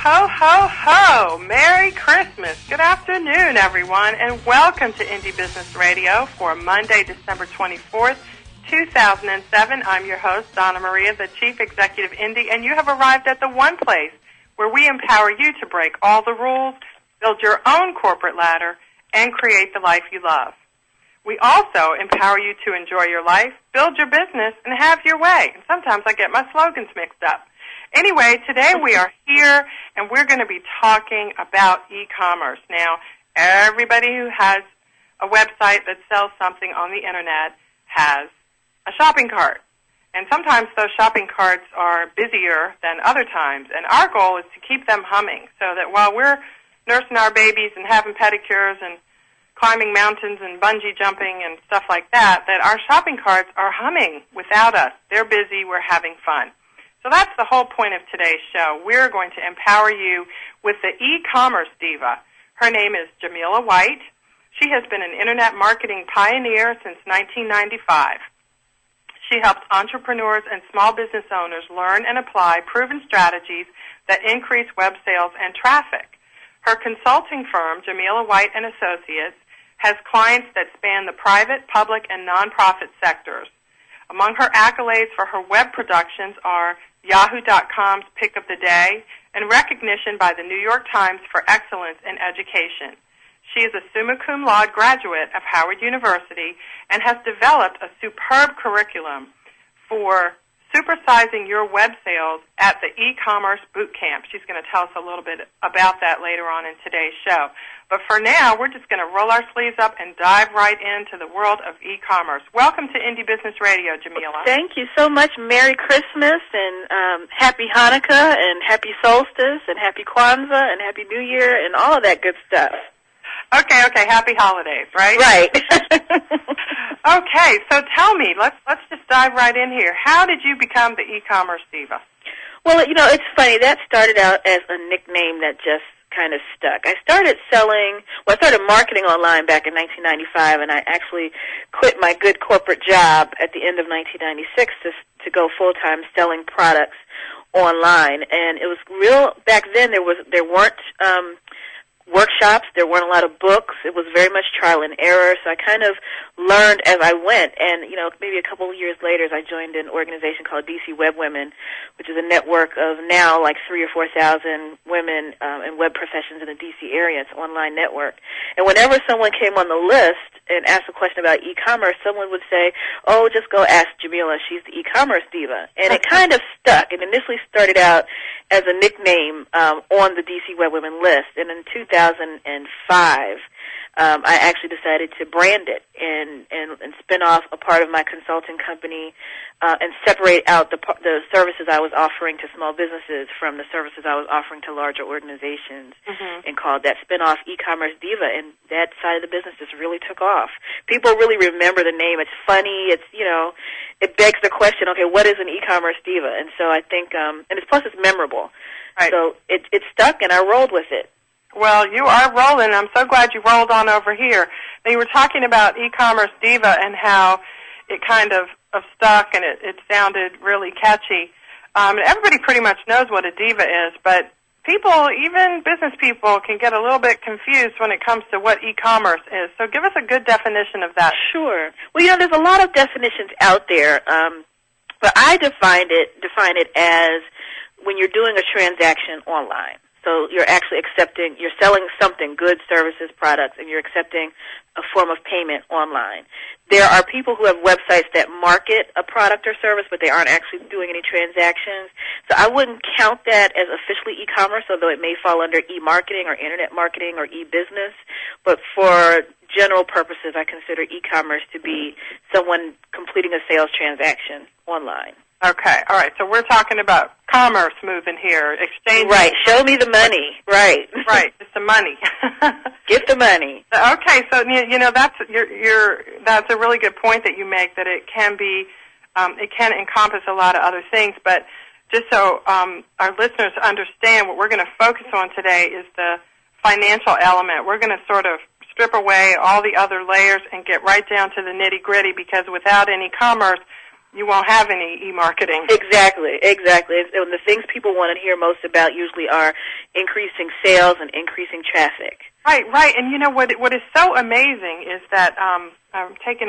Ho, ho, ho! Merry Christmas! Good afternoon, everyone, and welcome to Indie Business Radio for Monday, December 24th, 2007. I'm your host, Donna Maria, the Chief Executive Indie, and you have arrived at the one place where we empower you to break all the rules, build your own corporate ladder, and create the life you love. We also empower you to enjoy your life, build your business, and have your way. And sometimes I get my slogans mixed up. Anyway, today we are here, and we're going to be talking about e-commerce. Now, everybody who has a website that sells something on the Internet has a shopping cart. And sometimes those shopping carts are busier than other times. And our goal is to keep them humming so that while we're nursing our babies and having pedicures and climbing mountains and bungee jumping and stuff like that, that our shopping carts are humming without us. They're busy. We're having fun. So that's the whole point of today's show. We're going to empower you with the e-commerce diva. Her name is Jamila White. She has been an Internet marketing pioneer since 1995. She helps entrepreneurs and small business owners learn and apply proven strategies that increase web sales and traffic. Her consulting firm, Jamila White and Associates, has clients that span the private, public, and nonprofit sectors. Among her accolades for her web productions are Yahoo.com's Pick of the Day and recognition by the New York Times for excellence in education. She is a summa cum laude graduate of Howard University and has developed a superb curriculum for supersizing your web sales at the e-commerce boot camp. She's going to tell us a little bit about that later on in today's show. But for now, we're just going to roll our sleeves up and dive right into the world of e-commerce. Welcome to Indie Business Radio, Jamila. Thank you so much. Merry Christmas and Happy Hanukkah and Happy Solstice and Happy Kwanzaa and Happy New Year and all of that good stuff. Okay. Happy holidays, right? Right. Okay, so tell me, let's just dive right in here. How did you become the e-commerce diva? Well, it's funny. That started out as a nickname that just kind of stuck. I started marketing online back in 1995, and I actually quit my good corporate job at the end of 1996 to go full-time selling products online. And it was real, back then there weren't workshops, there weren't a lot of books. It was very much trial and error, so I kind of learned as I went. And, maybe a couple of years later, I joined an organization called DC Web Women, which is a network of now like 3,000 or 4,000 women in web professions in the DC area. It's an online network. And whenever someone came on the list and asked a question about e-commerce, someone would say, oh, just go ask Jamila. She's the e-commerce diva. And it kind of stuck. It initially started out as a nickname on the DC Web Women list. And in 2005, I actually decided to brand it and spin off a part of my consulting company and separate out the services I was offering to small businesses from the services I was offering to larger organizations, and called that spin-off e-commerce diva. And that side of the business just really took off. People really remember the name. It's funny. It's it begs the question. Okay, what is an e-commerce diva? And so I think, and it's memorable. Right. So it stuck, and I rolled with it. Well, you are rolling. I'm so glad you rolled on over here. Now, you were talking about e-commerce diva and how it kind of stuck and it sounded really catchy. Everybody pretty much knows what a diva is, but people, even business people, can get a little bit confused when it comes to what e-commerce is. So give us a good definition of that. Sure. Well, there's a lot of definitions out there, but I define it as when you're doing a transaction online. So you're actually you're selling something, goods, services, products, and you're accepting a form of payment online. There are people who have websites that market a product or service, but they aren't actually doing any transactions. So I wouldn't count that as officially e-commerce, although it may fall under e-marketing or internet marketing or e-business. But for general purposes, I consider e-commerce to be someone completing a sales transaction online. Okay, all right. So we're talking about commerce moving here, exchange. Right. Show me the money. Right. Right. It's the money. Get the money. Okay. So that's a really good point that you make. That it can be, it can encompass a lot of other things. But just so our listeners understand, what we're going to focus on today is the financial element. We're going to sort of strip away all the other layers and get right down to the nitty gritty. Because without any commerce, you won't have any e-marketing. Exactly. And the things people want to hear most about usually are increasing sales and increasing traffic. Right. And you know what is so amazing is that I'm taking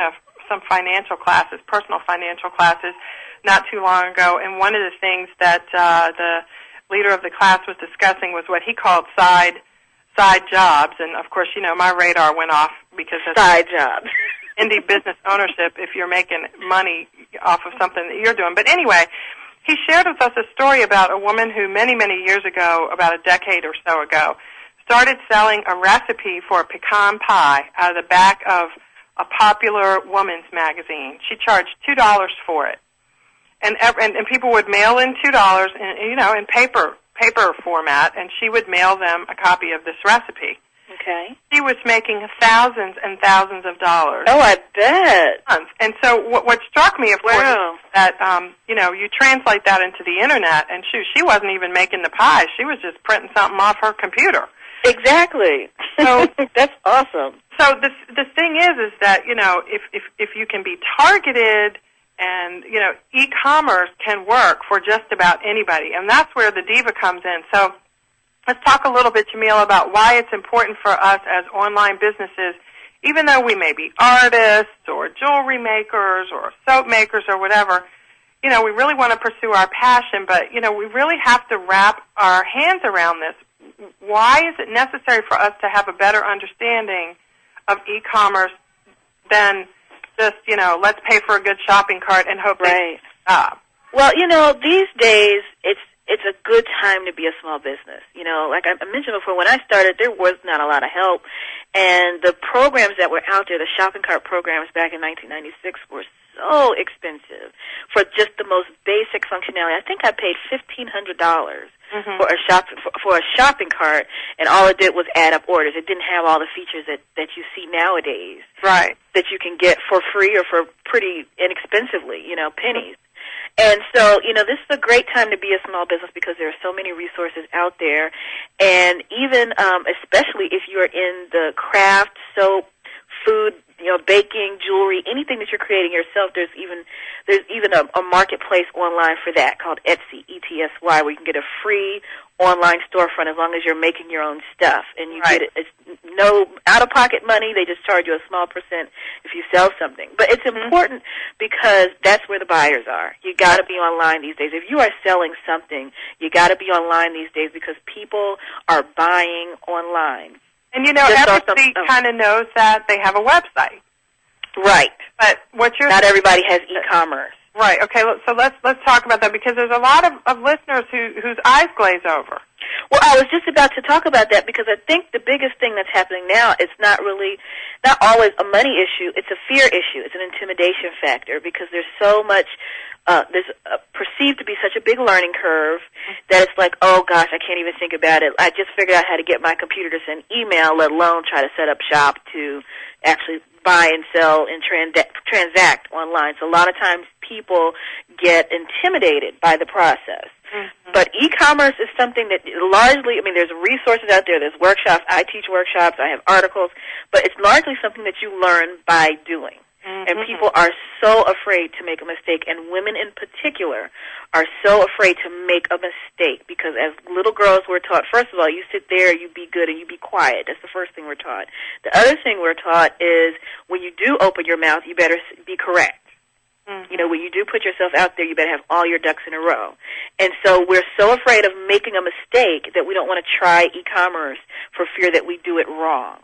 some financial classes, personal financial classes, not too long ago, and one of the things that the leader of the class was discussing was what he called side jobs. And of course, my radar went off because of side jobs. Indie business ownership, if you're making money off of something that you're doing. But anyway, he shared with us a story about a woman who many, many years ago, about a decade or so ago, started selling a recipe for a pecan pie out of the back of a popular woman's magazine. She charged $2 for it. And people would mail in $2 in paper format, and she would mail them a copy of this recipe. Okay. She was making thousands and thousands of dollars. Oh, I bet. And so what struck me, of course, is that, you translate that into the Internet, and she wasn't even making the pie. She was just printing something off her computer. Exactly. So that's awesome. So the thing is that, if you can be targeted and, e-commerce can work for just about anybody, and that's where the diva comes in. So let's talk a little bit, Jamila, about why it's important for us as online businesses, even though we may be artists or jewelry makers or soap makers or whatever, we really want to pursue our passion, but, we really have to wrap our hands around this. Why is it necessary for us to have a better understanding of e-commerce than just, let's pay for a good shopping cart and hope they stop? Well, these days it's a good time to be a small business. Like I mentioned before, when I started, there was not a lot of help, and the programs that were out there, the shopping cart programs back in 1996, were so expensive for just the most basic functionality. I think I paid $1,500 for a shopping cart, and all it did was add up orders. It didn't have all the features that you see nowadays, right? That you can get for free or for pretty inexpensively, pennies. And so, this is a great time to be a small business because there are so many resources out there, and even especially if you're in the craft, soap, food, baking, jewelry, anything that you're creating yourself, there's even a marketplace online for that called Etsy, ETSY, where you can get a free online storefront as long as you're making your own stuff, and you get it. It's no out-of-pocket money. They just charge you a small percent if you sell something. But it's important because that's where the buyers are. You got to be online these days. If you are selling something, you got to be online these days because people are buying online. And everybody kind of knows that they have a website. Right. But not everybody has e-commerce. Right. Okay. So let's talk about that because there's a lot of listeners whose eyes glaze over. Well, I was just about to talk about that because I think the biggest thing that's happening now is not always a money issue. It's a fear issue. It's an intimidation factor because there's so much. There's perceived to be such a big learning curve that it's like, oh gosh, I can't even think about it. I just figured out how to get my computer to send email, let alone try to set up shop to actually buy and sell and transact online. So a lot of times people get intimidated by the process. But e-commerce is something that largely, there's resources out there, there's workshops, I teach workshops, I have articles, but it's largely something that you learn by doing. And people are so afraid to make a mistake, and women in particular are so afraid to make a mistake because as little girls we're taught, first of all, you sit there, you be good, and you be quiet. That's the first thing we're taught. The other thing we're taught is when you do open your mouth, you better be correct. When you do put yourself out there, you better have all your ducks in a row. And so we're so afraid of making a mistake that we don't want to try e-commerce for fear that we do it wrong.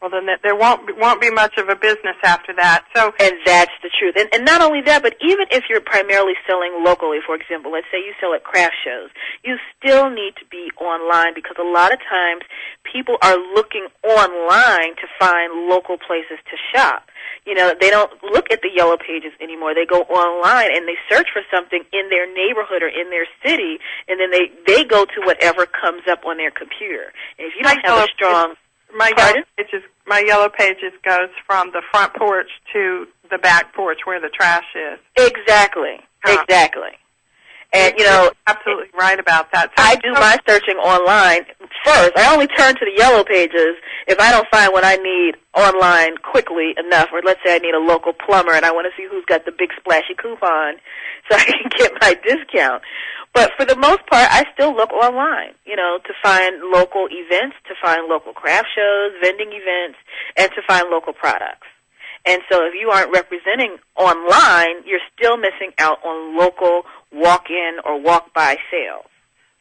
Well, then there won't be much of a business after that. And that's the truth. And not only that, but even if you're primarily selling locally, for example, let's say you sell at craft shows, you still need to be online because a lot of times people are looking online to find local places to shop. They don't look at the yellow pages anymore. They go online and they search for something in their neighborhood or in their city, and then they go to whatever comes up on their computer. And if you don't have a strong... My yellow pages goes from the front porch to the back porch where the trash is. Exactly. And, You're absolutely right about that. So, I do my searching online first. I only turn to the yellow pages if I don't find what I need online quickly enough. Or let's say I need a local plumber and I want to see who's got the big splashy coupon so I can get my discount. But for the most part, I still look online, to find local events, to find local craft shows, vending events, and to find local products. And so if you aren't representing online, you're still missing out on local walk-in or walk-by sales.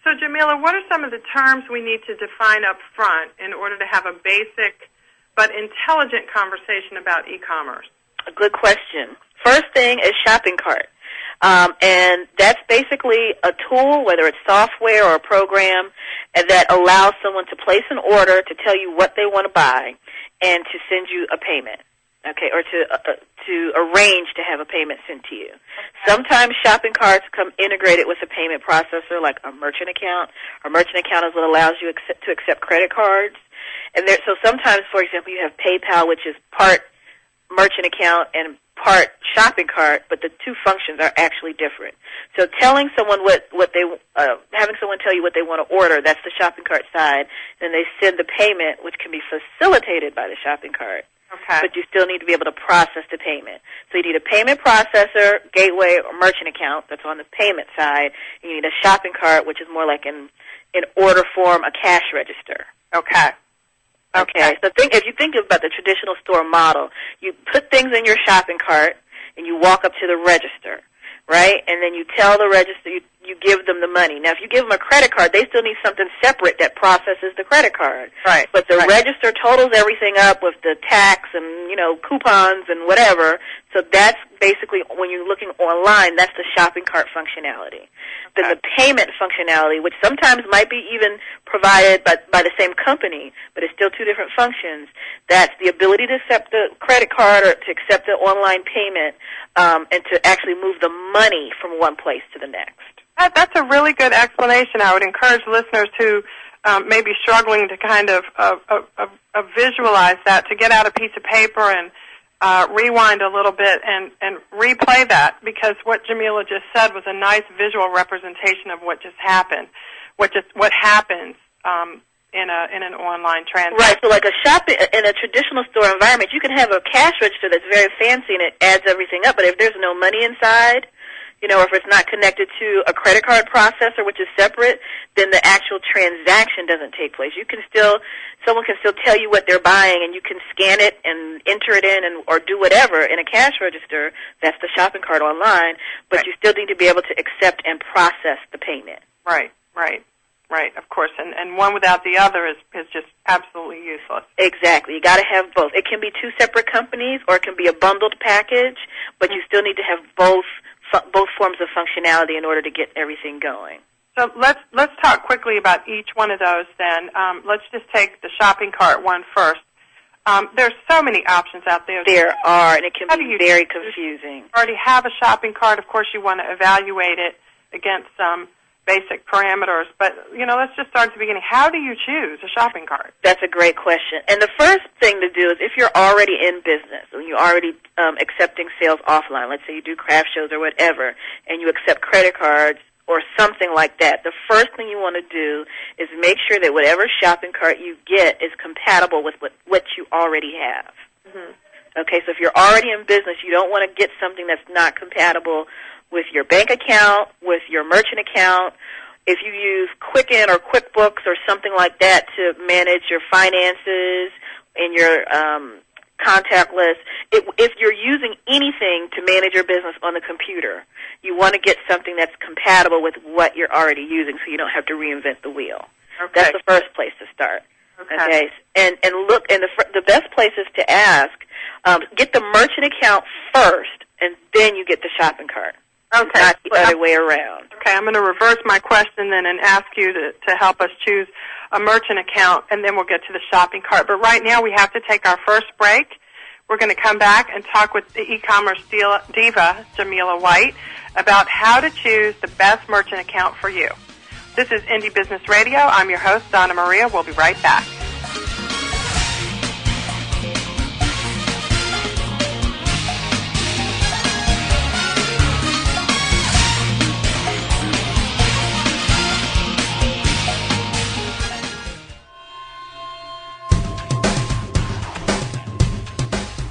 So, Jamila, what are some of the terms we need to define up front in order to have a basic but intelligent conversation about e-commerce? A good question. First thing is shopping cart. And that's basically a tool, whether it's software or a program, that allows someone to place an order, to tell you what they want to buy, and to send you a payment. Okay, or to arrange to have a payment sent to you. Okay. Sometimes shopping carts come integrated with a payment processor, like a merchant account. A merchant account is what allows you to accept credit cards. And so sometimes, for example, you have PayPal, which is part merchant account and part shopping cart, but the two functions are actually different. So telling someone having someone tell you what they want to order, that's the shopping cart side, and they send the payment, which can be facilitated by the shopping cart. Okay. But you still need to be able to process the payment. So you need a payment processor, gateway, or merchant account that's on the payment side. You need a shopping cart, which is more like an order form, a cash register. Okay. Okay. So if you think about the traditional store model, you put things in your shopping cart and you walk up to the register, right? And then you tell the register, you give them the money. Now, if you give them a credit card, they still need something separate that processes the credit card. Right. But the register totals everything up with the tax and, coupons and whatever. So that's basically, when you're looking online, that's the shopping cart functionality. Then the payment functionality, which sometimes might be even provided by the same company, but it's still two different functions. That's the ability to accept the credit card or to accept the online payment, and to actually move the money from one place to the next. That's a really good explanation. I would encourage listeners who may be struggling to kind of visualize that, to get out a piece of paper and rewind a little bit and replay that, because what Jamila just said was a nice visual representation of what just happened, what happens in an online transaction. Right. So like in a traditional store environment, you can have a cash register that's very fancy and it adds everything up, but if there's no money inside, or if it's not connected to a credit card processor, which is separate, then the actual transaction doesn't take place. Someone can still tell you what they're buying, and you can scan it and enter it in or do whatever in a cash register. That's the shopping cart online, but right. You still need to be able to accept and process the payment. Right, of course. And one without the other is just absolutely useless. Exactly. You got to have both. It can be two separate companies, or it can be a bundled package, but you still need to have both forms of functionality in order to get everything going. So let's talk quickly about each one of those then. Let's just take the shopping cart one first. There's so many options out there. There are, and it can be very confusing. You already have a shopping cart. Of course, you want to evaluate it against some basic parameters. But, let's just start at the beginning. How do you choose a shopping cart? That's a great question. And the first thing to do is, if you're already in business and you're already accepting sales offline, let's say you do craft shows or whatever, and you accept credit cards or something like that, the first thing you want to do is make sure that whatever shopping cart you get is compatible with what you already have. Mm-hmm. Okay, so if you're already in business, you don't want to get something that's not compatible with your bank account, with your merchant account. If you use Quicken or QuickBooks or something like that to manage your finances and your contact list, if you're using anything to manage your business on the computer, you want to get something that's compatible with what you're already using so you don't have to reinvent the wheel. Okay. That's the first place to start. Okay. And look, and the best places to ask, get the merchant account first, and then you get the shopping cart. Okay. Not the other way around. Okay, I'm going to reverse my question then and ask you to help us choose a merchant account, and then we'll get to the shopping cart. But right now we have to take our first break. We're going to come back and talk with the e-commerce diva, Jamila White, about how to choose the best merchant account for you. This is Indie Business Radio. I'm your host, Donna Maria. We'll be right back.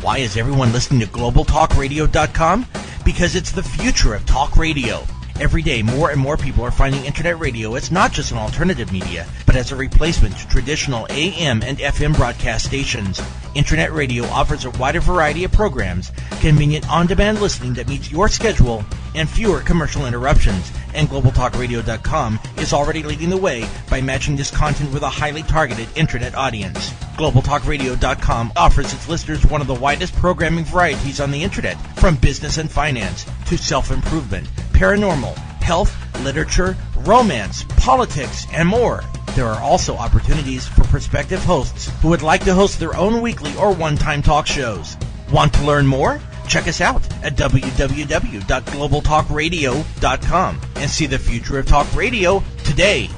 Why is everyone listening to globaltalkradio.com? Because it's the future of talk radio. Every day, more and more people are finding Internet radio as not just an alternative media, but as a replacement to traditional AM and FM broadcast stations. Internet radio offers a wider variety of programs, convenient on-demand listening that meets your schedule, and fewer commercial interruptions. And globaltalkradio.com is already leading the way by matching this content with a highly targeted Internet audience. globaltalkradio.com offers its listeners one of the widest programming varieties on the Internet, from business and finance to self-improvement, paranormal, health, literature, romance, politics, and more. There are also opportunities for prospective hosts who would like to host their own weekly or one-time talk shows. Want to learn more? Check us out at www.globaltalkradio.com and see the future of talk radio today.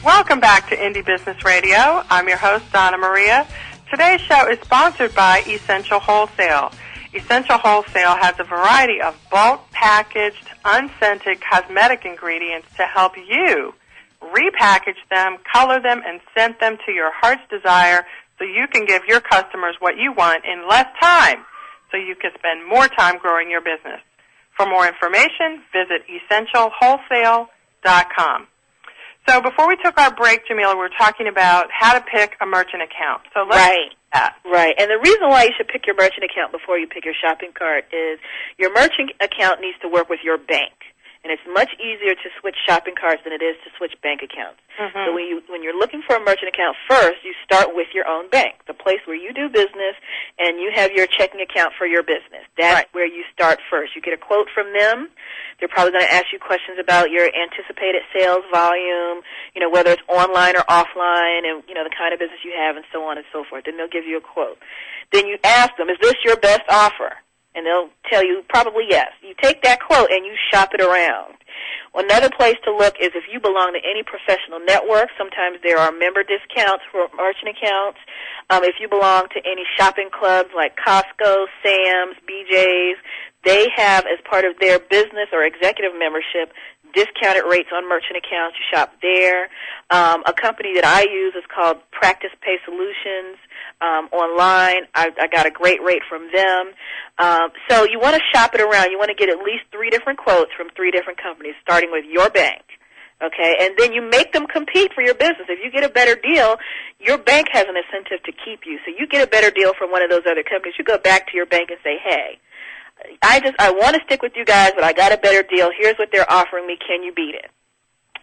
Welcome back to Indie Business Radio. I'm your host, Donna Maria. Today's show is sponsored by Essential Wholesale. Essential Wholesale has a variety of bulk packaged, unscented cosmetic ingredients to help you repackage them, color them, and scent them to your heart's desire so you can give your customers what you want in less time so you can spend more time growing your business. For more information, visit essentialwholesale.com. So before we took our break, Jamila, we were talking about how to pick a merchant account. So let's do that. Right. And the reason why you should pick your merchant account before you pick your shopping cart is your merchant account needs to work with your bank. And it's much easier to switch shopping carts than it is to switch bank accounts. So when you're looking for a merchant account, first you start with your own bank, the place where you do business, and you have your checking account for your business. That's where you start first. You get a quote from them. They're probably going to ask you questions about your anticipated sales volume, you know, whether it's online or offline, and, you know, the kind of business you have, and so on and so forth. Then they'll give you a quote. Then you ask them, is this your best offer? And they'll tell you probably yes. You take that quote and you shop it around. Another place to look is if you belong to any professional network. Sometimes there are member discounts for merchant accounts. If you belong to any shopping clubs like Costco, Sam's, BJ's, they have, as part of their business or executive membership, discounted rates on merchant accounts. You shop there. A company that I use is called Practice Pay Solutions. Online, I got a great rate from them. So you want to shop it around. You want to get at least 3 different quotes from 3 different companies, starting with your bank. Okay, and then you make them compete for your business. If you get a better deal, your bank has an incentive to keep you. So you get a better deal from one of those other companies. You go back to your bank and say, hey, I want to stick with you guys, but I got a better deal. Here's what they're offering me. Can you beat it?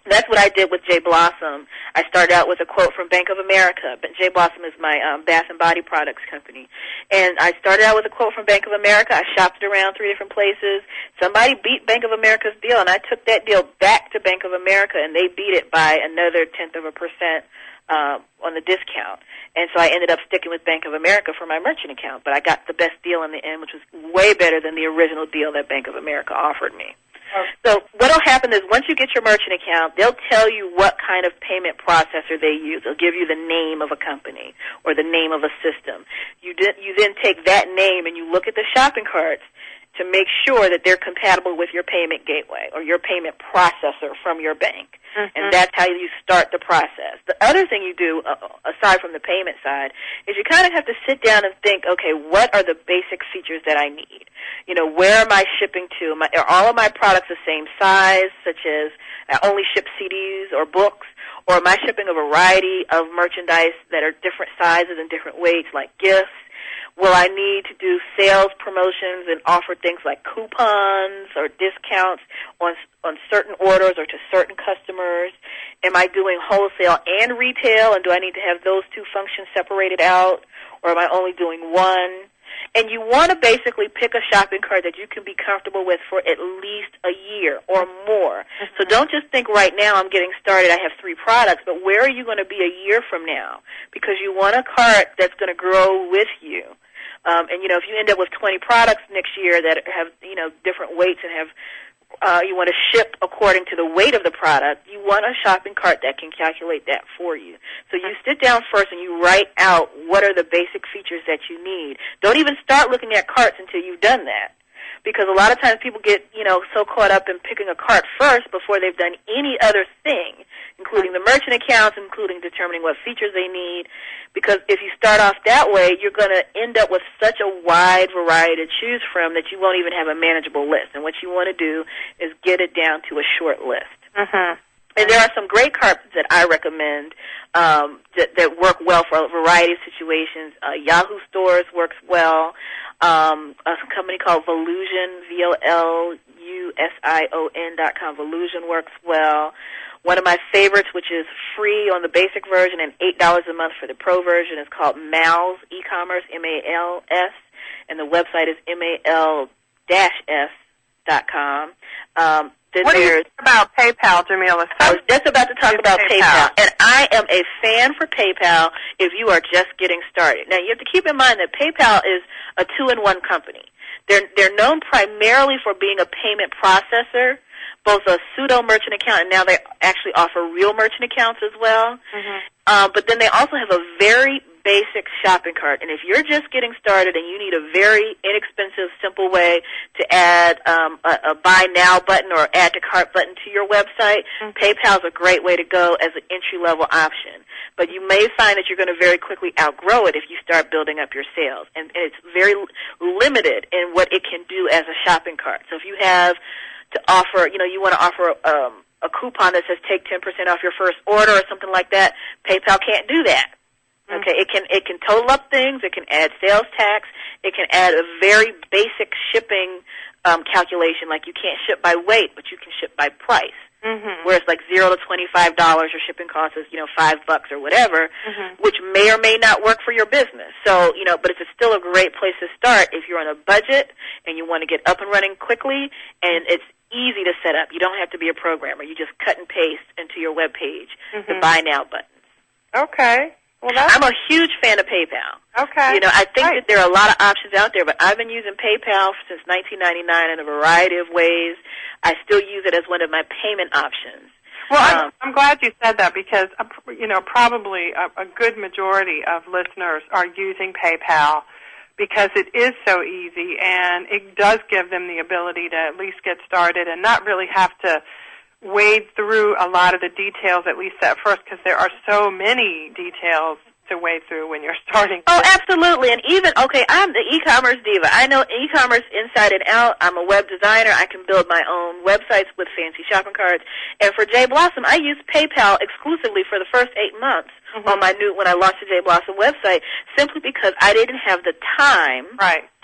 That's what I did with J. Blossom. I started out with a quote from Bank of America. But J. Blossom is my bath and body products company. And I started out with a quote from Bank of America. I shopped it around 3 different places. Somebody beat Bank of America's deal, and I took that deal back to Bank of America, and they beat it by another 0.1% on the discount. And so I ended up sticking with Bank of America for my merchant account. But I got the best deal in the end, which was way better than the original deal that Bank of America offered me. So what will happen is once you get your merchant account, they'll tell you what kind of payment processor they use. They'll give you the name of a company or the name of a system. You then take that name and you look at the shopping carts to make sure that they're compatible with your payment gateway or your payment processor from your bank. And that's how you start the process. The other thing you do, aside from the payment side, is you kind of have to sit down and think, okay, what are the basic features that I need? You know, where am I shipping to? Are all of my products the same size, such as I only ship CDs or books? Or am I shipping a variety of merchandise that are different sizes and different weights, like gifts? Will I need to do sales promotions and offer things like coupons or discounts on certain orders or to certain customers? Am I doing wholesale and retail, and do I need to have those 2 functions separated out, or am I only doing one? And you want to basically pick a shopping cart that you can be comfortable with for at least a year or more. So don't just think right now I'm getting started, I have 3 products, but where are you going to be a year from now? Because you want a cart that's going to grow with you. And, you know, if you end up with 20 products next year that have, you know, different weights and have you want to ship according to the weight of the product, you want a shopping cart that can calculate that for you. So you sit down first and you write out what are the basic features that you need. Don't even start looking at carts until you've done that. because a lot of times people get, so caught up in picking a cart first before they've done any other thing, including the merchant accounts, including determining what features they need. Because if you start off that way, you're going to end up with such a wide variety to choose from that you won't even have a manageable list. And what you want to do is get it down to a short list. Mm-hmm. And there are some great carpets that I recommend that work well for a variety of situations. Yahoo Stores works well. A company called Volusion, VOLUSION.com. Volusion works well. One of my favorites, which is free on the basic version and $8 a month for the pro version, is called Mal's e-commerce, MALS, and the website is MAL-S.com. What do you think about PayPal, Jamila? I was just about to talk about PayPal, and I am a fan for PayPal if you are just getting started. Now, you have to keep in mind that PayPal is a two-in-one company. They're known primarily for being a payment processor, both a pseudo merchant account, and now they actually offer real merchant accounts as well. Mm-hmm. But then they also have a very basic shopping cart. And if you're just getting started and you need a very inexpensive, simple way to add a buy now button or add to cart button to your website, mm-hmm. PayPal is a great way to go as an entry-level option. But you may find that you're going to very quickly outgrow it if you start building up your sales. And it's very limited in what it can do as a shopping cart. So if you have to offer, you want to offer a coupon that says take 10% off your first order or something like that, PayPal can't do that. Okay, it can total up things, it can add sales tax, it can add a very basic shipping calculation, like you can't ship by weight, but you can ship by price. Mm-hmm. Whereas like $0 to $25, your shipping cost is, $5 or whatever, mm-hmm. which may or may not work for your business. So, but it's still a great place to start if you're on a budget and you want to get up and running quickly, and it's easy to set up. You don't have to be a programmer. You just cut and paste into your web page mm-hmm. the buy now buttons. Okay. Well, I'm a huge fan of PayPal. Okay. I think that there are a lot of options out there, but I've been using PayPal since 1999 in a variety of ways. I still use it as one of my payment options. Well, I'm glad you said that because, probably a good majority of listeners are using PayPal because it is so easy and it does give them the ability to at least get started and not really have to wade through a lot of the details, at least at first, because there are so many details to wade through when you're starting. Oh, absolutely. And even, I'm the e-commerce diva. I know e-commerce inside and out. I'm a web designer. I can build my own websites with fancy shopping carts. And for J Blossom, I used PayPal exclusively for the first 8 months mm-hmm. on when I launched the J Blossom website, simply because I didn't have the time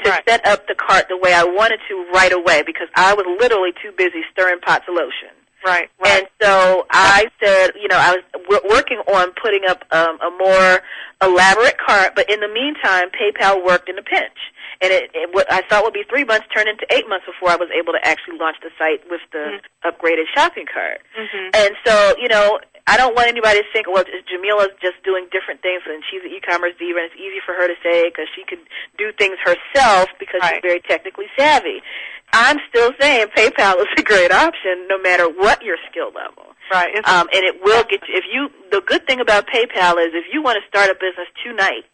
to set up the cart the way I wanted to right away, because I was literally too busy stirring pots of lotion. Right. And so I said, I was working on putting up a more elaborate cart, but in the meantime, PayPal worked in a pinch. And what I thought would be 3 months turned into 8 months before I was able to actually launch the site with the mm-hmm. upgraded shopping cart. Mm-hmm. And so, I don't want anybody to think, well, Jamila's just doing different things, and she's an e-commerce diva, and it's easy for her to say because she can do things herself because she's very technically savvy. I'm still saying PayPal is a great option no matter what your skill level. Right. And it will get you, the good thing about PayPal is if you want to start a business tonight,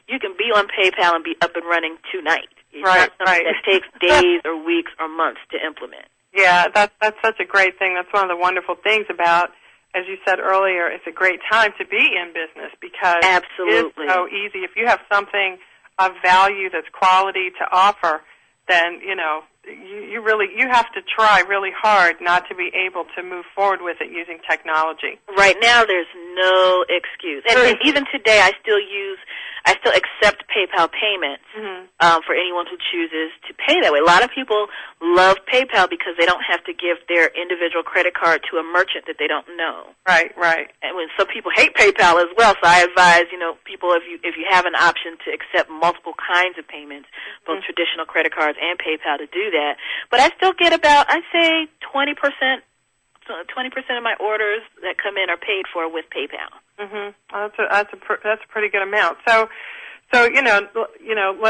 you can be on PayPal and be up and running tonight. It's not something that takes days or weeks or months to implement. Yeah, that's such a great thing. That's one of the wonderful things about, as you said earlier, it's a great time to be in business because Absolutely. It's so easy. If you have something of value that's quality to offer, then, you have to try really hard not to be able to move forward with it using technology. Right now, there's no excuse. And even today, I still accept PayPal payments mm-hmm. For anyone who chooses to pay that way. A lot of people love PayPal because they don't have to give their individual credit card to a merchant that they don't know. Right. And when some people hate PayPal as well, so I advise, people if you have an option to accept multiple kinds of payments, both mm-hmm. traditional credit cards and PayPal, to do that. But I still get about, I'd say 20% of my orders that come in are paid for with PayPal. Mhm. That's a pretty good amount. So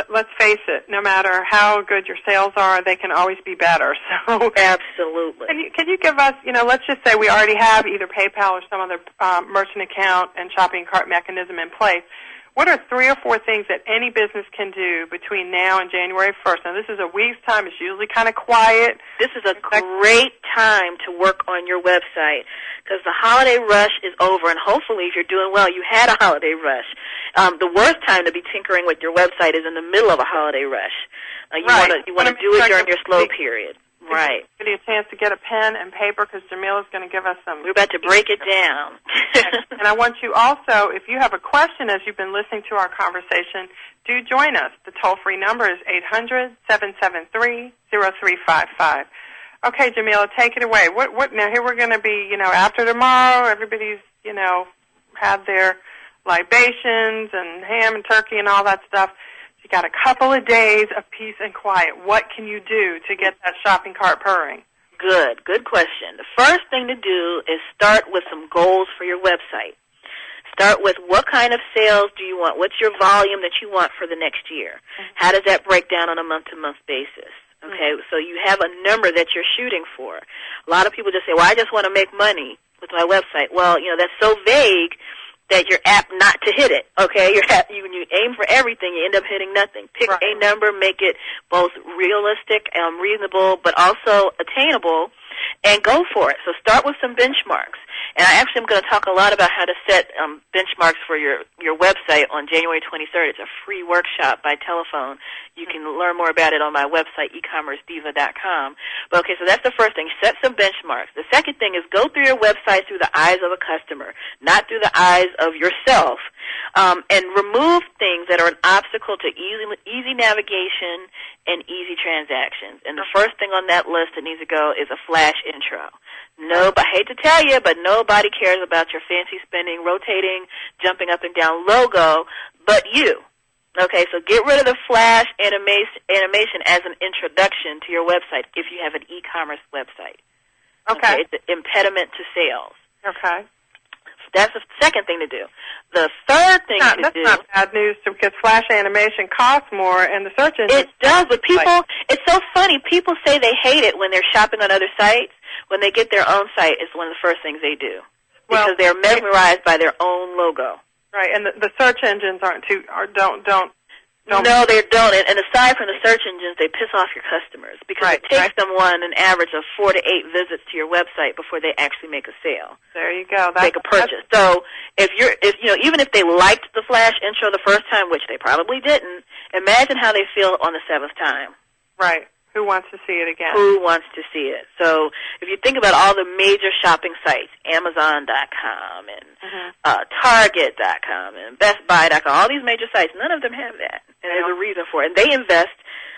let's face it. No matter how good your sales are, they can always be better. So absolutely. Can you give us, let's just say we already have either PayPal or some other merchant account and shopping cart mechanism in place. what are 3 or 4 things that any business can do between now and January 1st? Now, this is a week's time. It's usually kind of quiet. This is a great time to work on your website because the holiday rush is over, and hopefully, if you're doing well, you had a holiday rush. The worst time to be tinkering with your website is in the middle of a holiday rush. You want to do it during your slow period. Right. Give you a chance to get a pen and paper because Jamila's going to give us some. We're about to break it down. And I want you also, if you have a question as you've been listening to our conversation, do join us. The toll-free number is 800-773-0355. Okay, Jamila, take it away. What now? Here we're going to be, after tomorrow, everybody's, had their libations and ham and turkey and all that stuff. You got a couple of days of peace and quiet. What can you do to get that shopping cart purring? Good question. The first thing to do is start with some goals for your website. Start with what kind of sales do you want? What's your volume that you want for the next year? How does that break down on a month-to-month basis? Okay, so you have a number that you're shooting for. A lot of people just say, well, I just want to make money with my website. Well, that's so vague that you're apt not to hit it, okay? When you aim for everything, you end up hitting nothing. Pick a number, make it both realistic and reasonable, but also attainable, and go for it. So start with some benchmarks. And I actually am going to talk a lot about how to set benchmarks for your website on January 23rd. It's a free workshop by telephone. You can learn more about it on my website, ecommercediva.com. But okay, so that's the first thing. Set some benchmarks. The second thing is go through your website through the eyes of a customer, not through the eyes of yourself, and remove things that are an obstacle to easy navigation and easy transactions. And the first thing on that list that needs to go is a flash intro. I hate to tell you, but nobody cares about your fancy spinning, rotating, jumping up and down logo but you. Okay, so get rid of the flash animation as an introduction to your website if you have an e-commerce website. Okay. It's an impediment to sales. Okay. That's the second thing to do. The third thing to do... That's not bad news because flash animation costs more and the search engine... It does, but people... It's so funny. People say they hate it when they're shopping on other sites. When they get their own site, it's one of the first things they do because they're mesmerized by their own logo. Right, and the search engines don't. No, they don't. And aside from the search engines, they piss off your customers because it takes someone an average of 4 to 8 visits to your website before they actually make a sale. There you go. Make a purchase. So even if they liked the flash intro the first time, which they probably didn't, imagine how they feel on the 7th time. Right. Who wants to see it again? Who wants to see it? So if you think about all the major shopping sites, Amazon.com and Target.com and BestBuy.com, all these major sites, none of them have that. And there's a reason for it. And they invest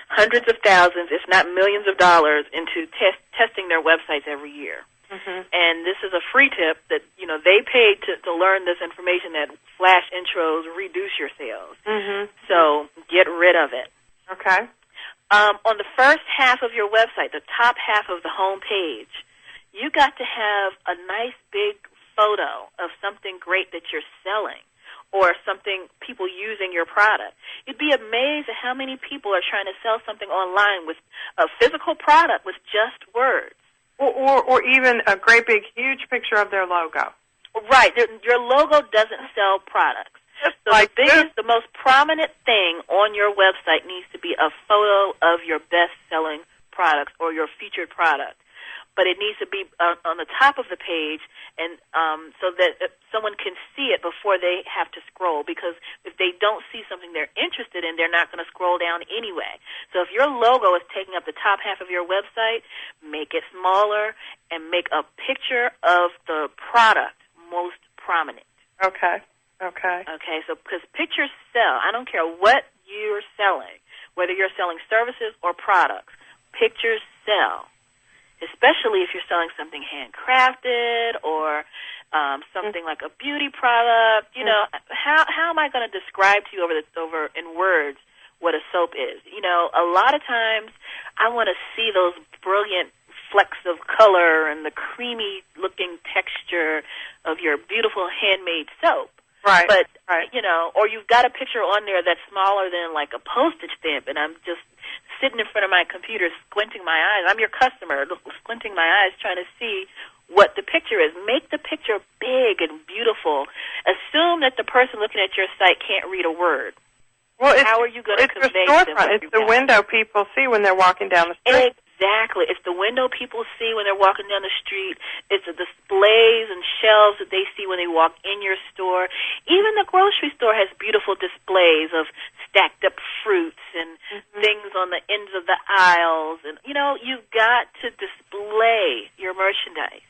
hundreds of thousands, if not millions of dollars into testing their websites every year. And this is a free tip that, they paid to learn this information that flash intros reduce your sales. So get rid of it. Okay. On the first half of your website, the top half of the home page, you got to have a nice big photo of something great that you're selling or something people using your product. You'd be amazed at how many people are trying to sell something online with a physical product with just words. Or even a great big huge picture of their logo. Right. Your logo doesn't sell products. So the most prominent thing on your website needs to be a photo of your best-selling products or your featured product. But it needs to be on the top of the page and so that someone can see it before they have to scroll. Because if they don't see something they're interested in, they're not going to scroll down anyway. So if your logo is taking up the top half of your website, make it smaller and make a picture of the product most prominent. Okay, so because pictures sell. I don't care what you're selling, whether you're selling services or products. Pictures sell, especially if you're selling something handcrafted or something like a beauty product. How am I going to describe to you over in words what a soap is? A lot of times I want to see those brilliant flecks of color and the creamy-looking texture of your beautiful handmade soap. Right. But, or you've got a picture on there that's smaller than like a postage stamp, and I'm just sitting in front of my computer squinting my eyes. I'm your customer, squinting my eyes trying to see what the picture is. Make the picture big and beautiful. Assume that the person looking at your site can't read a word. Well, how are you going to convey the them? It's the window people see when they're walking down the street. Exactly. It's the window people see when they're walking down the street. It's the displays and shelves that they see when they walk in your store. Even the grocery store has beautiful displays of stacked up fruits and things on the ends of the aisles. And, you've got to display your merchandise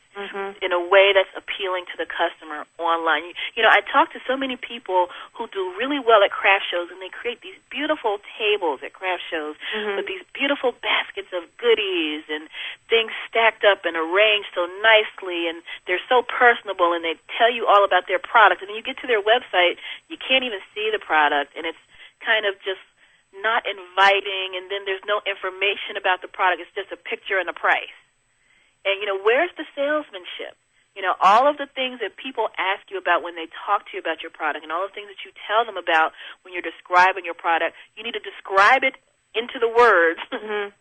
in a way that's appealing to the customer online. I talk to so many people who do really well at craft shows, and they create these beautiful tables at craft shows with these beautiful baskets of goodies and things stacked up and arranged so nicely, and they're so personable, and they tell you all about their product. And then you get to their website, you can't even see the product, and it's kind of just not inviting, and then there's no information about the product. It's just a picture and a price. And, where's the salesmanship? All of the things that people ask you about when they talk to you about your product, and all the things that you tell them about when you're describing your product, you need to describe it into the words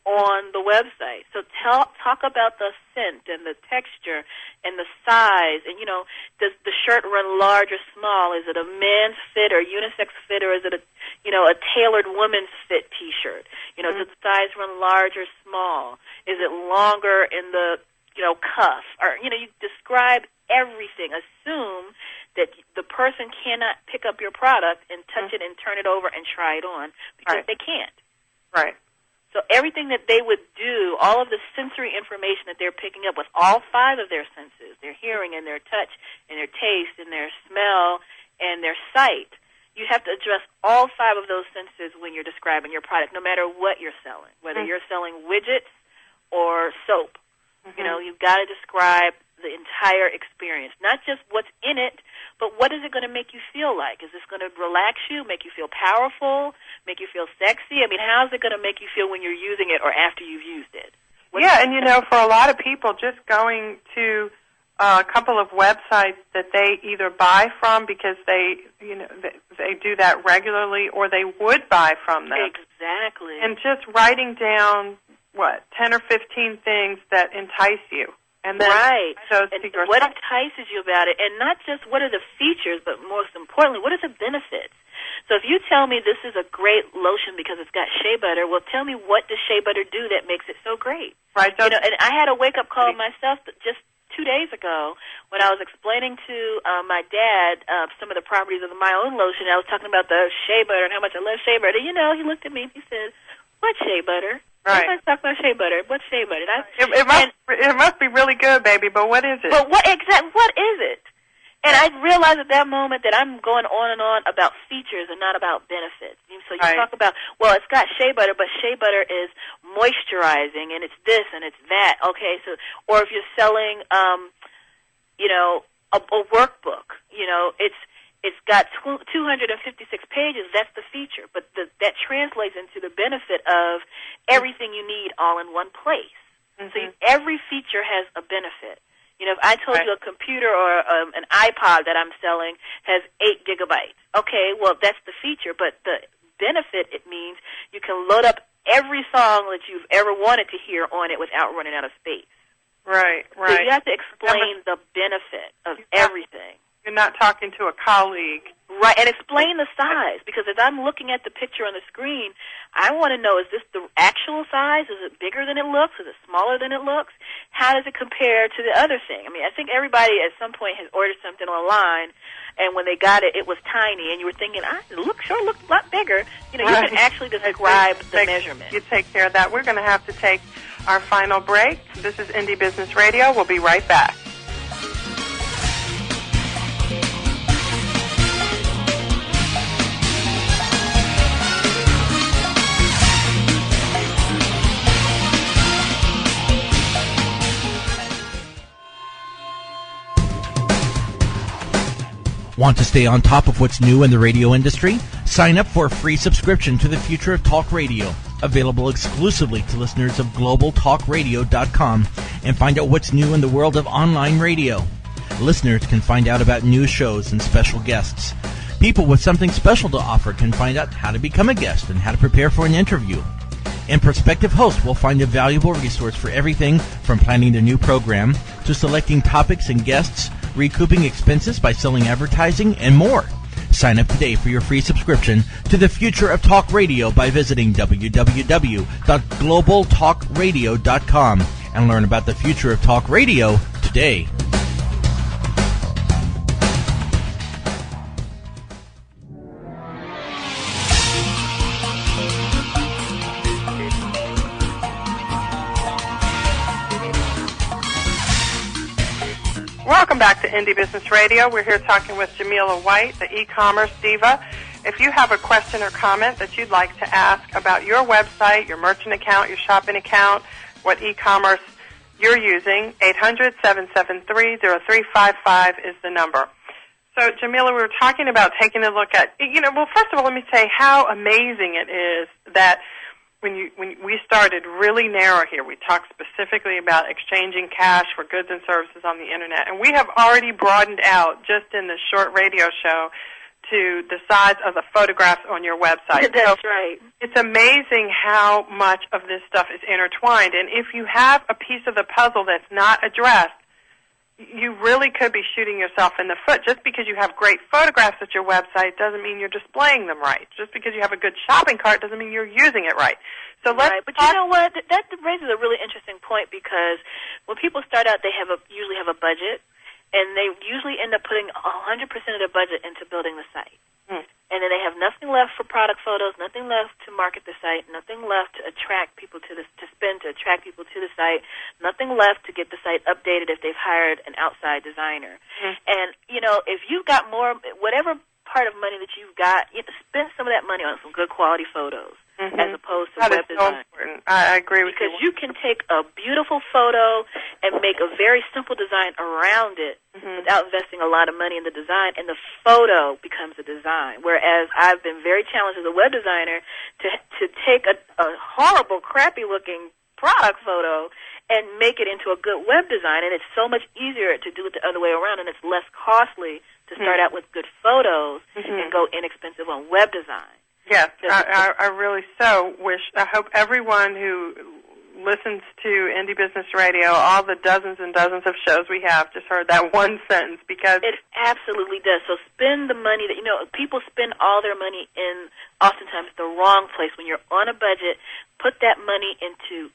on the website. So talk about the scent and the texture and the size. And, does the shirt run large or small? Is it a men's fit or unisex fit, or is it a tailored women's fit T-shirt? Does the size run large or small? Is it longer in the cuff, or, you describe everything. Assume that the person cannot pick up your product and touch it and turn it over and try it on, because they can't. Right. So everything that they would do, all of the sensory information that they're picking up with all 5 of their senses, their hearing and their touch and their taste and their smell and their sight, you have to address all 5 of those senses when you're describing your product, no matter what you're selling, whether you're selling widgets or soap. You've got to describe the entire experience, not just what's in it, but what is it going to make you feel like? Is this going to relax you, make you feel powerful, make you feel sexy? I mean, how is it going to make you feel when you're using it or after you've used it? And for a lot of people, just going to a couple of websites that they either buy from because they do that regularly, or they would buy from them. Exactly. And just writing down 10 or 15 things that entice you. And then and what entices you about it, and not just what are the features, but most importantly, what are the benefits? So if you tell me this is a great lotion because it's got shea butter, well, tell me what does shea butter do that makes it so great? Right. And I had a wake-up call myself just 2 days ago when I was explaining to my dad some of the properties of my own lotion. I was talking about the shea butter and how much I love shea butter. He looked at me and he said, "What shea butter?" Right. Let's talk about shea butter. What's shea butter? It must be really good, baby, but what is it? But what is it? And I realized at that moment that I'm going on and on about features and not about benefits. So you talk about, well, it's got shea butter, but shea butter is moisturizing, and it's this and it's that. Okay, so, or if you're selling, a workbook, it's got 256 pages. That's the feature, but that translates into the benefit of everything you need all in one place. So every feature has a benefit. If I told you a computer or an iPod that I'm selling has 8 gigabytes, okay, well, that's the feature, but the benefit, it means you can load up every song that you've ever wanted to hear on it without running out of space. Right. So you have to explain the benefit of everything. You're not talking to a colleague. Right, and explain the size, because as I'm looking at the picture on the screen, I want to know, is this the actual size? Is it bigger than it looks? Is it smaller than it looks? How does it compare to the other thing? I mean, I think everybody at some point has ordered something online, and when they got it, it was tiny, and you were thinking, it looks a lot bigger. You can actually describe the measurement. You take care of that. We're going to have to take our final break. This is Indie Business Radio. We'll be right back. Want to stay on top of what's new in the radio industry? Sign up for a free subscription to the Future of Talk Radio, available exclusively to listeners of globaltalkradio.com, and find out what's new in the world of online radio. Listeners can find out about new shows and special guests. People with something special to offer can find out how to become a guest and how to prepare for an interview. And prospective hosts will find a valuable resource for everything from planning their new program to selecting topics and guests, recouping expenses by selling advertising, and more. Sign up today for your free subscription to the Future of Talk Radio by visiting www.globaltalkradio.com and learn about the future of talk radio today. Welcome back to Indie Business Radio. We're here talking with Jamila White, the e-commerce diva. If you have a question or comment that you'd like to ask about your website, your merchant account, your shopping account, what e-commerce you're using, 800-773-0355 is the number. So, Jamila, we were talking about taking a look at, well, first of all, let me say how amazing it is that when we started really narrow here, we talked specifically about exchanging cash for goods and services on the Internet. And we have already broadened out, just in this short radio show, to the size of the photographs on your website. That's right. It's amazing how much of this stuff is intertwined. And if you have a piece of the puzzle that's not addressed, you really could be shooting yourself in the foot. Just because you have great photographs at your website doesn't mean you're displaying them right. Just because you have a good shopping cart doesn't mean you're using it right. So let's But you know what? That raises a really interesting point, because when people start out, they usually have a budget, and they usually end up putting 100% of their budget into building the site. And then they have nothing left for product photos, nothing left to market the site, nothing left to attract people to spend to attract people to the site, nothing left to get the site updated if they've hired an outside designer. And, if you've got more, whatever part of money that you've got, spend some of that money on some good quality photos as opposed to web design. So important. I agree with you. Because you can take a beautiful photo and make a very simple design around it without investing a lot of money in the design, and the photo becomes a design. Whereas I've been very challenged as a web designer to take a horrible, crappy-looking product photo and make it into a good web design, and it's so much easier to do it the other way around, and it's less costly to start out with good photos and go inexpensive on web design. Yes, I really I hope everyone who listens to Indie Business Radio, all the dozens and dozens of shows we have, just heard that one sentence, because it absolutely does. So spend the money that, people spend all their money in oftentimes the wrong place. When you're on a budget, put that money into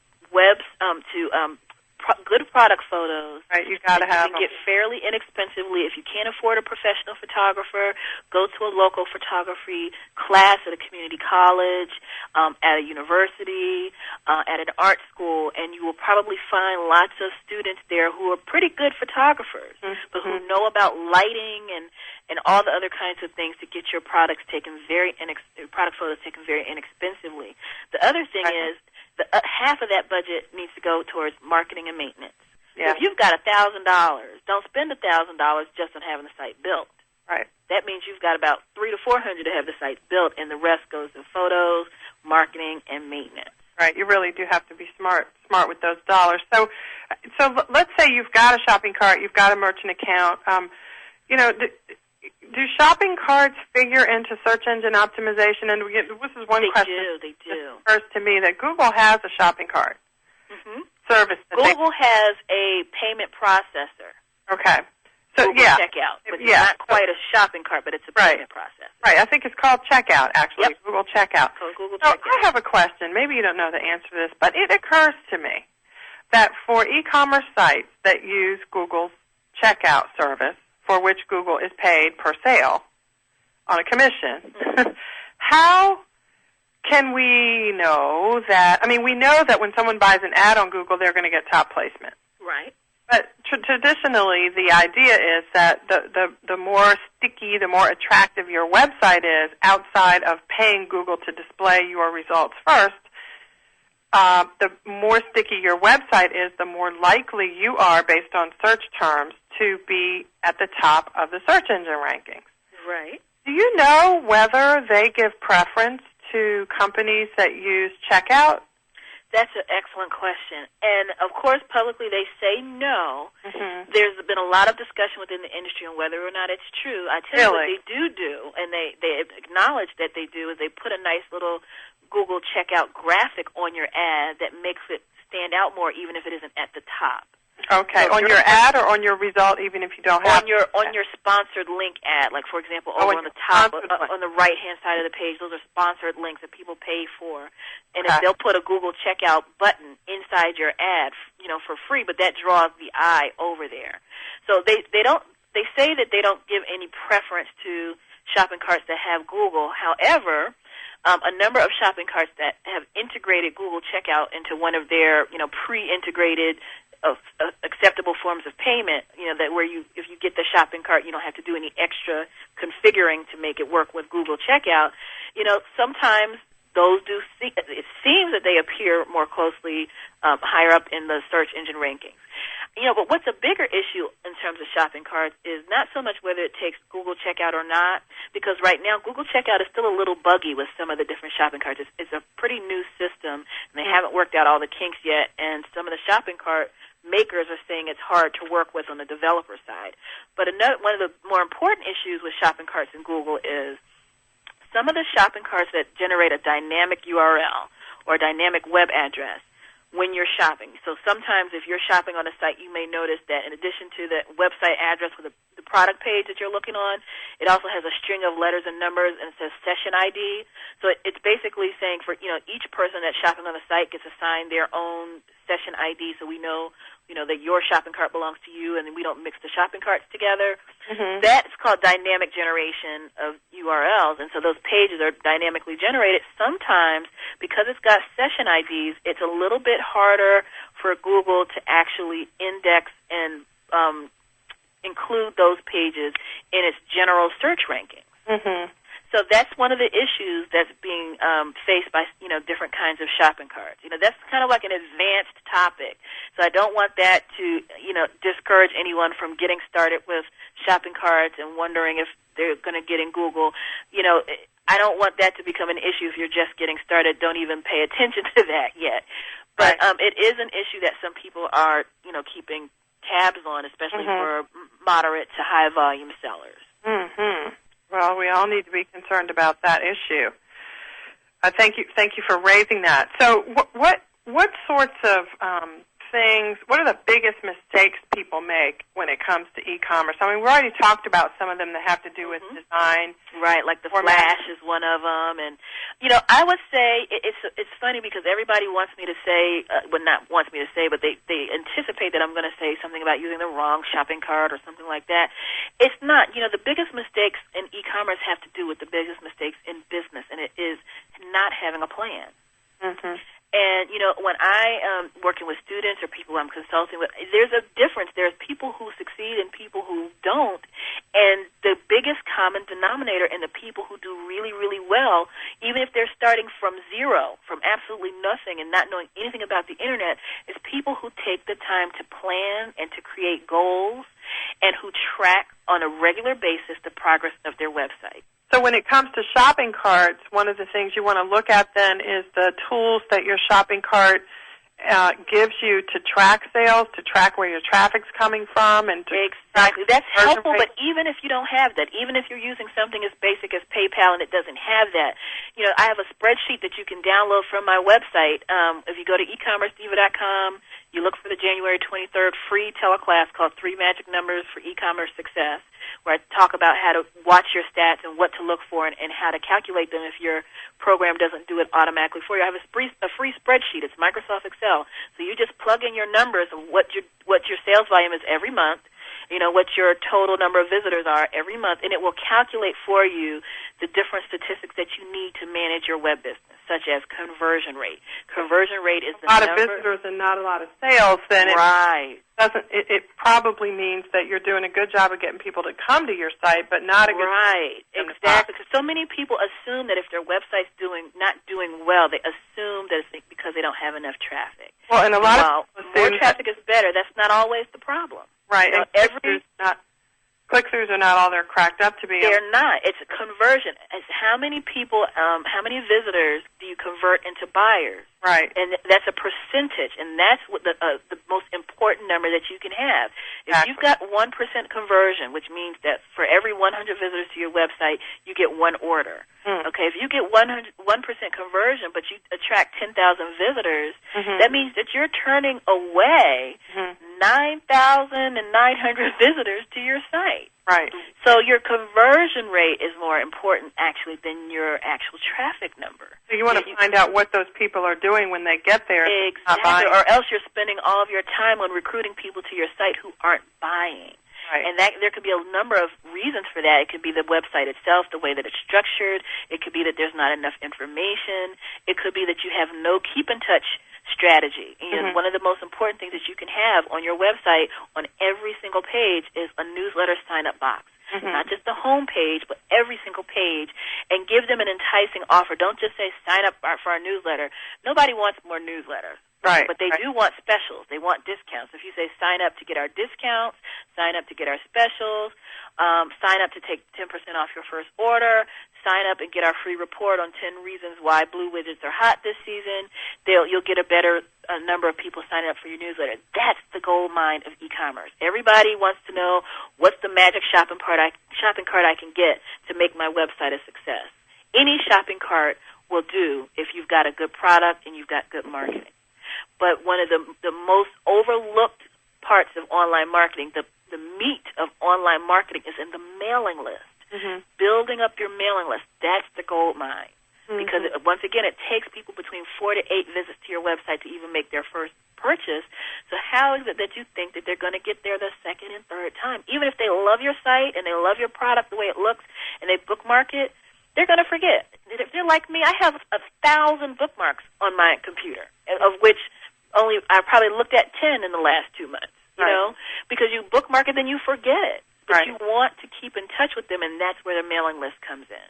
good product photos. Right, you got to have them. You can get fairly inexpensively. If you can't afford a professional photographer, go to a local photography class at a community college, at a university, at an art school, and you will probably find lots of students there who are pretty good photographers, but who know about lighting and all the other kinds of things to get your product photos taken very inexpensively. The other thing is, half of that budget needs to go towards marketing and maintenance. Yeah. If you've got $1,000, don't spend $1,000 just on having the site built. Right. That means you've got about $300 to $400 to have the site built, and the rest goes in photos, marketing, and maintenance. Right. You really do have to be smart with those dollars. So let's say you've got a shopping cart, you've got a merchant account. Do shopping carts figure into search engine optimization? And this is one question. They do. It occurs to me that Google has a shopping cart service. Google has a payment processor. Okay. So Google Checkout. But it's not quite a shopping cart, but it's a payment processor. Right. I think it's called Checkout, actually. Yep. Google Checkout. Google So Checkout. I have a question. Maybe you don't know the answer to this, but it occurs to me that for e-commerce sites that use Google's Checkout service, for which Google is paid per sale on a commission, how can we know that? I mean, we know that when someone buys an ad on Google, they're going to get top placement. Right. But traditionally, the idea is that the more sticky, the more attractive your website is, outside of paying Google to display your results first, the more sticky your website is, the more likely you are, based on search terms, to be at the top of the search engine rankings. Right. Do you know whether they give preference to companies that use Checkout? That's an excellent question. And, of course, publicly they say no. There's been a lot of discussion within the industry on whether or not it's true. I tell you what they do, and they acknowledge that they do, is they put a nice little Google checkout graphic on your ad that makes it stand out more, even if it isn't at the top. Okay, so on your ad or on your result, even if you don't have on your sponsored link ad, like for example, over on the top, on the right hand side of the page, those are sponsored links that people pay for, and if they'll put a Google checkout button inside your ad, for free, but that draws the eye over there. So they say that they don't give any preference to shopping carts that have Google. However, a number of shopping carts that have integrated Google checkout into one of their pre-integrated acceptable forms of payment, that where if you get the shopping cart, you don't have to do any extra configuring to make it work with Google checkout. Sometimes those it seems that they appear more closely higher up in the search engine rankings. But what's a bigger issue in terms of shopping carts is not so much whether it takes Google checkout or not, because right now Google checkout is still a little buggy with some of the different shopping carts. It's a pretty new system, and they haven't worked out all the kinks yet, and some of the shopping cart makers are saying it's hard to work with on the developer side. But one of the more important issues with shopping carts in Google is some of the shopping carts that generate a dynamic URL or a dynamic web address when you're shopping. So sometimes if you're shopping on a site, you may notice that in addition to the website address with the product page that you're looking on, it also has a string of letters and numbers, and it says session ID. So it's basically saying for, each person that's shopping on the site gets assigned their own session ID, so we know, that your shopping cart belongs to you, and then we don't mix the shopping carts together. Mm-hmm. That's called dynamic generation of URLs, and so those pages are dynamically generated. Sometimes, because it's got session IDs, it's a little bit harder for Google to actually index and include those pages in its general search rankings. Mm-hmm. So that's one of the issues that's being faced by, different kinds of shopping carts. That's kind of like an advanced topic. So I don't want that to, discourage anyone from getting started with shopping carts and wondering if they're going to get in Google. I don't want that to become an issue if you're just getting started. Don't even pay attention to that yet. But it is an issue that some people are, keeping tabs on, especially for moderate to high volume sellers. Mm-hmm. Well, we all need to be concerned about that issue. Thank you for raising that. So, what sorts of things? What are the biggest mistakes people make when it comes to e-commerce? I mean, we already talked about some of them that have to do with design, right? Like the flash is one of them, and I would say it's funny because everybody wants me to say, not wants me to say, but they anticipate that I'm going to say something about using the wrong shopping cart or something like that. It's not. The biggest mistakes in e-commerce have to do with the biggest mistakes in business, and it is not having a plan. Mm-hmm. And, when I am working with students or people I'm consulting with, there's a difference. There's people who succeed and people who don't. And the biggest common denominator in the people who do really, really well, even if they're starting from zero, from absolutely nothing and not knowing anything about the Internet, is people who take the time to plan and to create goals and who track on a regular basis the progress of their website. So when it comes to shopping carts, one of the things you want to look at then is the tools that your shopping cart gives you to track sales, to track where your traffic's coming from, and to exactly. That's helpful, but even if you don't have that, even if you're using something as basic as PayPal and it doesn't have that, I have a spreadsheet that you can download from my website. If you go to ecommercediva.com, you look for the January 23rd free teleclass called 3 Magic Numbers for E-Commerce Success, where I talk about how to watch your stats and what to look for and how to calculate them if your program doesn't do it automatically for you. I have a free spreadsheet. It's Microsoft Excel. So you just plug in your numbers of what your sales volume is every month, what your total number of visitors are every month, and it will calculate for you the different statistics that you need to manage your web business, such as conversion rate. Conversion rate is the number. A lot of visitors and not a lot of sales, then it probably means that you're doing a good job of getting people to come to your site, but not a good job. Exactly. Because so many people assume that if their website's not doing well, they assume that it's because they don't have enough traffic. Well, and a lot of more traffic is better. That's not always the problem. Right. Click-throughs are not all they're cracked up to be. They're not. It's a conversion. It's how many people, how many visitors do you convert into buyers? Right. And that's a percentage, and that's what the most important number that you can have. If you've got 1% conversion, which means that for every 100 visitors to your website, you get one order. Okay, if you get 1% conversion, but you attract 10,000 visitors, that means that you're turning away 9,900 visitors to your site. Right. So your conversion rate is more important, actually, than your actual traffic number. So you want to find out what those people are doing when they get there. Exactly, or else you're spending all of your time on recruiting people to your site who aren't buying. Right. And there could be a number of reasons for that. It could be the website itself, the way that it's structured. It could be that there's not enough information. It could be that you have no keep-in-touch strategy. And one of the most important things that you can have on your website on every single page is a newsletter sign-up box. Not just the home page, but every single page, and give them an enticing offer. Don't just say, sign up for our newsletter. Nobody wants more newsletters. Right. But they do want specials. They want discounts. If you say sign up to get our discounts, sign up to get our specials, sign up to take 10% off your first order, sign up and get our free report on 10 reasons why blue widgets are hot this season, you'll get a better number of people signing up for your newsletter. That's the gold mine of e-commerce. Everybody wants to know what's the magic shopping cart I can get to make my website a success. Any shopping cart will do if you've got a good product and you've got good marketing. But one of the most overlooked parts of online marketing, the meat of online marketing, is in the mailing list. Building up your mailing list, that's the gold mine. Because, once again, it takes people between 4 to 8 visits to your website to even make their first purchase. So how is it that you think that they're going to get there the second and third time? Even if they love your site and they love your product the way it looks and they bookmark it, they're going to forget. If they're like me, I have 1,000 bookmarks on my computer, of which I probably looked at 10 in the last 2 months, you know, because you bookmark it, then you forget it. But you want to keep in touch with them, and that's where the mailing list comes in.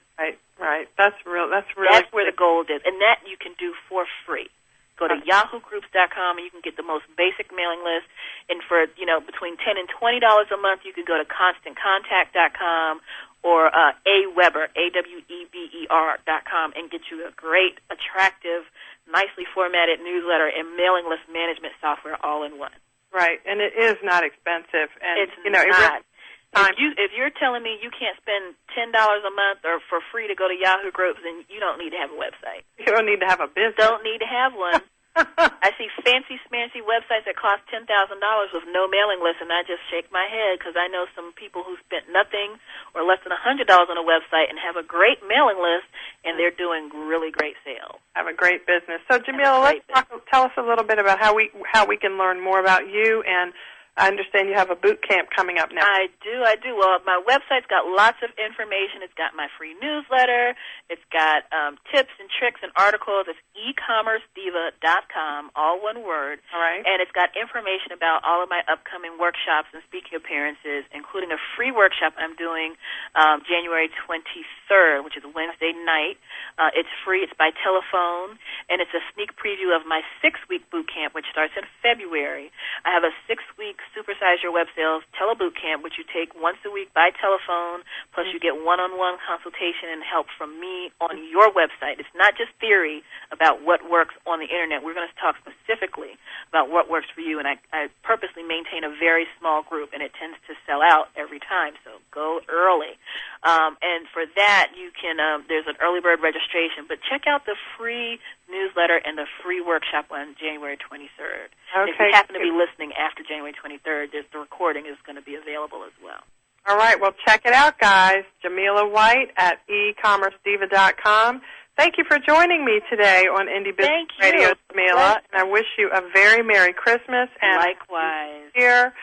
Right. That's really That's where the gold is, and that you can do for free. Go to yahoogroups.com, and you can get the most basic mailing list. And for, between $10 and $20 a month, you can go to constantcontact.com or AWeber, AWEBER.com, and get you a great, attractive, nicely formatted newsletter and mailing list management software all in one. Right, and it is not expensive. And it's not. If you're telling me you can't spend $10 a month or for free to go to Yahoo Groups, then you don't need to have a website. You don't need to have a business. Don't need to have one. I see fancy, smancy websites that cost $10,000 with no mailing list, and I just shake my head because I know some people who spent nothing or less than $100 on a website and have a great mailing list, and they're doing really great sales. Have a great business. So, Jamila, tell us a little bit about how we can learn more about you, and I understand you have a boot camp coming up now. I do. Well, my website's got lots of information. It's got my free newsletter. It's got tips and tricks and articles. It's ecommercediva.com, all one word. All right. And it's got information about all of my upcoming workshops and speaking appearances, including a free workshop I'm doing January 23rd, which is a Wednesday night. It's free. It's by telephone, and it's a sneak preview of my 6-week boot camp, which starts in February. I have a 6-week Supersize Your Web Sales Teleboot Camp, which you take once a week by telephone, plus you get one-on-one consultation and help from me on your website. It's not just theory about what works on the Internet. We're going to talk specifically about what works for you, and I purposely maintain a very small group, and it tends to sell out every time, so go early. And for that, you can there's an early bird registration, but check out the free newsletter and the free workshop on January 23rd. Okay. If you happen to be listening after January 23rd, the recording is going to be available as well. All right. Well, check it out, guys. Jamila White at ecommercediva.com. Thank you for joining me today on Indie Business Radio, Jamila. And I wish you a very Merry Christmas. And likewise. Here.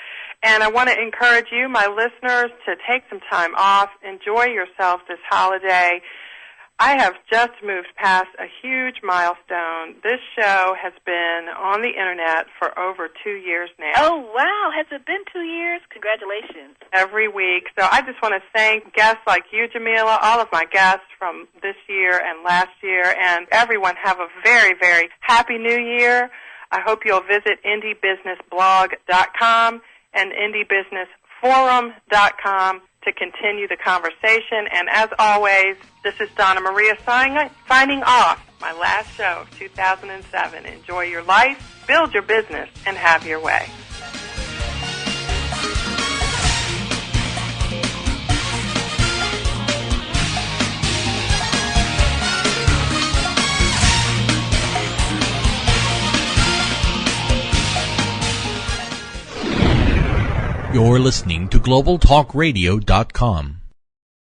And I want to encourage you, my listeners, to take some time off. Enjoy yourself this holiday. I have just moved past a huge milestone. This show has been on the Internet for over 2 years now. Oh, wow. Has it been 2 years? Congratulations. Every week. So I just want to thank guests like you, Jamila, all of my guests from this year and last year, and everyone have a very, very happy New Year. I hope you'll visit indiebusinessblog.com and indiebusinessforum.com to continue the conversation. And as always, this is Donna Maria signing off my last show of 2007. Enjoy your life, build your business, and have your way. You're listening to globaltalkradio.com.